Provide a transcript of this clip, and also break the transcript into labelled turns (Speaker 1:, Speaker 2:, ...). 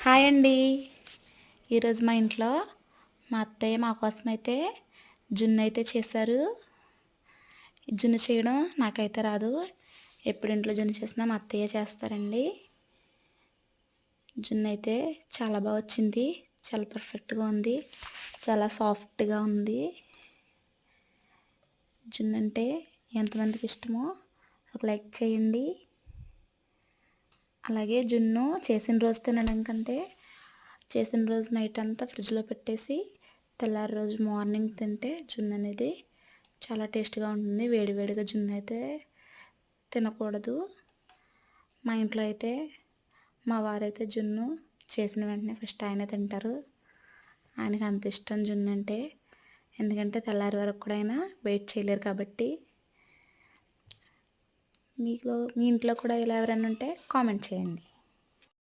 Speaker 1: Hi అండి. ఈరోజు మా ఇంట్లో మా అత్తయ్య మా కోసం అయితే జున్ను అయితే చేశారు. జున్ను చేయడం నాకైతే రాదు. ఎప్పుడు ఇంట్లో జున్ను చేసినా మా అత్తయ్య చేస్తారండి. జున్ను అయితే చాలా బాగా వచ్చింది. చాలా పర్ఫెక్ట్గా ఉంది. చాలా సాఫ్ట్గా ఉంది. జున్ను అంటే ఎంతమందికి ఇష్టమో ఒక లైక్ చేయండి. అలాగే జున్ను చేసిన రోజు తినడం కంటే చేసిన రోజు నైట్ అంతా ఫ్రిడ్జ్లో పెట్టేసి తెల్లారి రోజు మార్నింగ్ తింటే జున్ను అనేది చాలా టేస్ట్గా ఉంటుంది. వేడివేడిగా జున్ను అయితే తినకూడదు. మా ఇంట్లో అయితే మా వారైతే జున్ను చేసిన వెంటనే ఫస్ట్ ఆయనే తింటారు. ఆయనకి అంత ఇష్టం జున్ను అంటే. ఎందుకంటే తెల్లారి వరకు కూడా ఆయన వెయిట్ చేయలేరు కాబట్టి. మీ ఇంట్లో కూడా ఇలా ఎవరైనా ఉంటే కామెంట్ చేయండి.